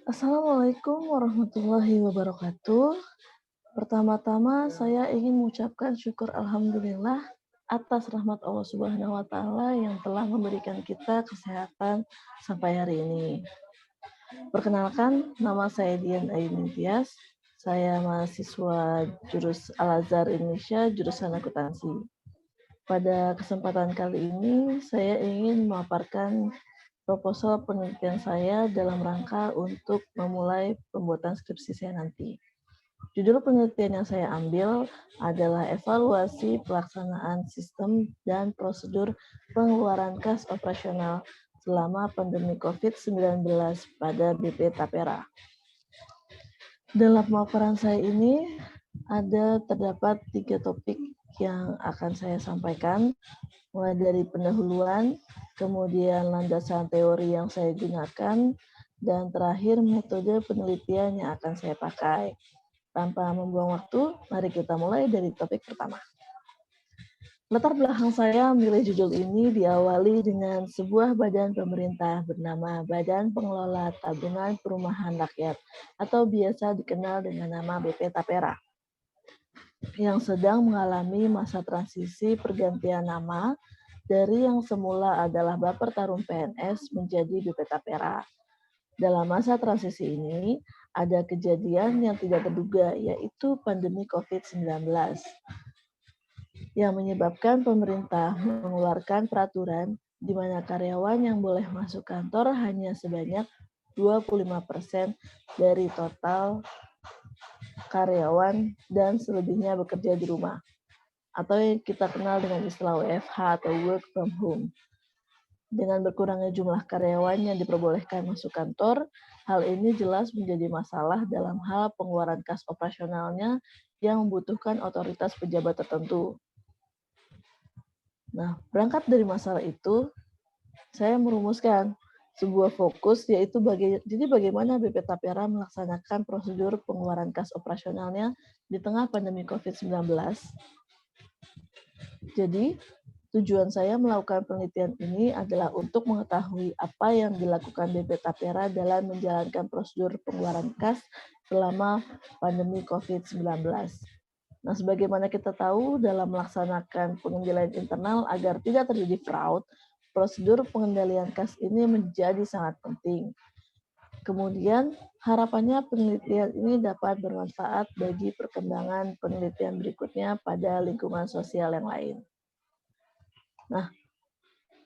Assalamualaikum warahmatullahi wabarakatuh. Pertama-tama saya ingin mengucapkan syukur alhamdulillah atas rahmat Allah Subhanahu wa taala yang telah memberikan kita kesehatan sampai hari ini. Perkenalkan, nama saya Dian Ayu Tias. Saya mahasiswa Al-Azhar Indonesia, jurusan akuntansi. Pada kesempatan kali ini, saya ingin memaparkan proposal penelitian saya dalam rangka untuk memulai pembuatan skripsi saya nanti. Judul penelitian yang saya ambil adalah evaluasi pelaksanaan sistem dan prosedur pengeluaran kas operasional selama pandemi COVID-19 pada BP Tapera. Dalam pemaparan saya ini terdapat 3 topik yang akan saya sampaikan, mulai dari pendahuluan, kemudian landasan teori yang saya gunakan, dan terakhir metode penelitian yang akan saya pakai. Tanpa membuang waktu, mari kita mulai dari topik pertama. Latar belakang saya memilih judul ini diawali dengan sebuah badan pemerintah bernama Badan Pengelola Tabungan Perumahan Rakyat atau biasa dikenal dengan nama BP Tapera, yang sedang mengalami masa transisi pergantian nama dari yang semula adalah Baper Tarum PNS menjadi BP Tapera. Dalam masa transisi ini, ada kejadian yang tidak terduga, yaitu pandemi COVID-19, yang menyebabkan pemerintah mengeluarkan peraturan di mana karyawan yang boleh masuk kantor hanya sebanyak 25% dari total karyawan dan selebihnya bekerja di rumah, atau yang kita kenal dengan istilah WFH atau work from home. Dengan berkurangnya jumlah karyawan yang diperbolehkan masuk kantor, hal ini jelas menjadi masalah dalam hal pengeluaran kas operasionalnya yang membutuhkan otoritas pejabat tertentu. Nah, berangkat dari masalah itu, saya merumuskan sebuah fokus, yaitu bagaimana BP Tapera melaksanakan prosedur pengeluaran kas operasionalnya di tengah pandemi COVID-19. Jadi, tujuan saya melakukan penelitian ini adalah untuk mengetahui apa yang dilakukan BP Tapera dalam menjalankan prosedur pengeluaran kas selama pandemi COVID-19. Nah, sebagaimana kita tahu, dalam melaksanakan pengendalian internal agar tidak terjadi fraud, prosedur pengendalian kas ini menjadi sangat penting. Kemudian, harapannya penelitian ini dapat bermanfaat bagi perkembangan penelitian berikutnya pada lingkungan sosial yang lain. Nah,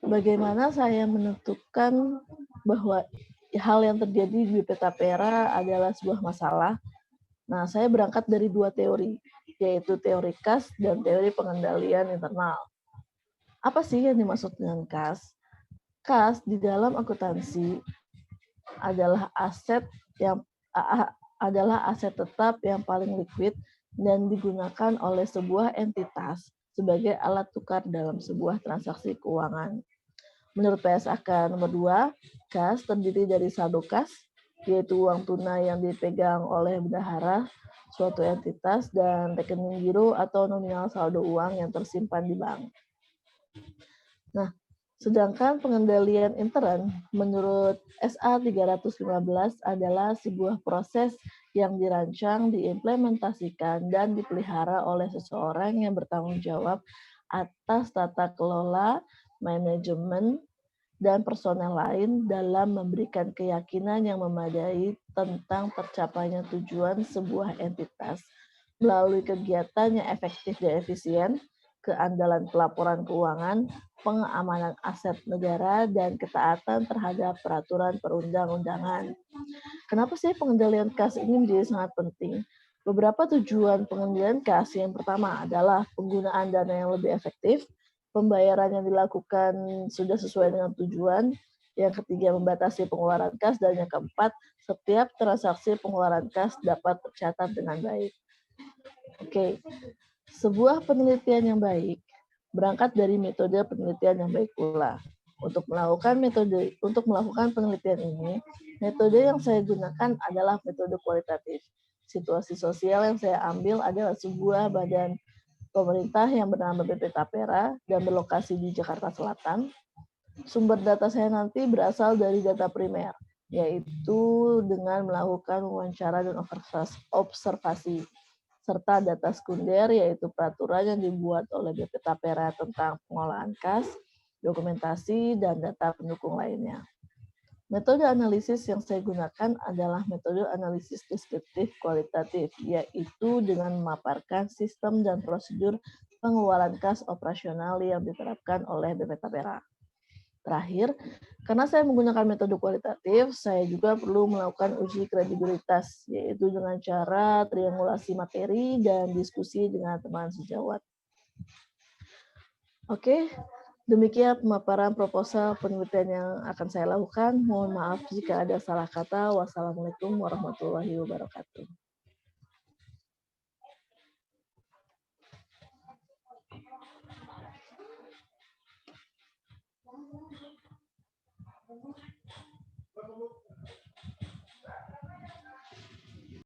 bagaimana saya menentukan bahwa hal yang terjadi di BP Tapera adalah sebuah masalah? Nah, saya berangkat dari 2 teori, yaitu teori kas dan teori pengendalian internal. Apa sih yang dimaksud dengan kas? Kas di dalam akuntansi adalah aset tetap yang paling liquid dan digunakan oleh sebuah entitas sebagai alat tukar dalam sebuah transaksi keuangan. Menurut PSAK nomor 2, kas terdiri dari saldo kas, yaitu uang tunai yang dipegang oleh bendahara suatu entitas, dan rekening giro atau nominal saldo uang yang tersimpan di bank. Nah, sedangkan pengendalian intern menurut SA 315 adalah sebuah proses yang dirancang, diimplementasikan, dan dipelihara oleh seseorang yang bertanggung jawab atas tata kelola, manajemen, dan personel lain dalam memberikan keyakinan yang memadai tentang tercapainya tujuan sebuah entitas melalui kegiatan yang efektif dan efisien, keandalan pelaporan keuangan, pengamanan aset negara, dan ketaatan terhadap peraturan perundang-undangan. Kenapa sih pengendalian kas ini menjadi sangat penting? Beberapa tujuan pengendalian kas, yang pertama adalah penggunaan dana yang lebih efektif, pembayaran yang dilakukan sudah sesuai dengan tujuan, yang ketiga membatasi pengeluaran kas, dan yang keempat, setiap transaksi pengeluaran kas dapat tercatat dengan baik. Oke, sebuah penelitian yang baik berangkat dari metode penelitian yang baik pula. Untuk melakukan penelitian ini, metode yang saya gunakan adalah metode kualitatif. Situasi sosial yang saya ambil adalah sebuah badan pemerintah yang bernama BP Tapera dan berlokasi di Jakarta Selatan. Sumber data saya nanti berasal dari data primer, yaitu dengan melakukan wawancara dan observasi, serta data sekunder, yaitu peraturan yang dibuat oleh BP Tapera tentang pengolahan kas, dokumentasi, dan data pendukung lainnya. Metode analisis yang saya gunakan adalah metode analisis deskriptif kualitatif, yaitu dengan memaparkan sistem dan prosedur pengeluaran kas operasional yang diterapkan oleh BP Tapera. Terakhir, karena saya menggunakan metode kualitatif, saya juga perlu melakukan uji kredibilitas, yaitu dengan cara triangulasi materi dan diskusi dengan teman sejawat. Oke, demikian pemaparan proposal penelitian yang akan saya lakukan. Mohon maaf jika ada salah kata. Wassalamualaikum warahmatullahi wabarakatuh.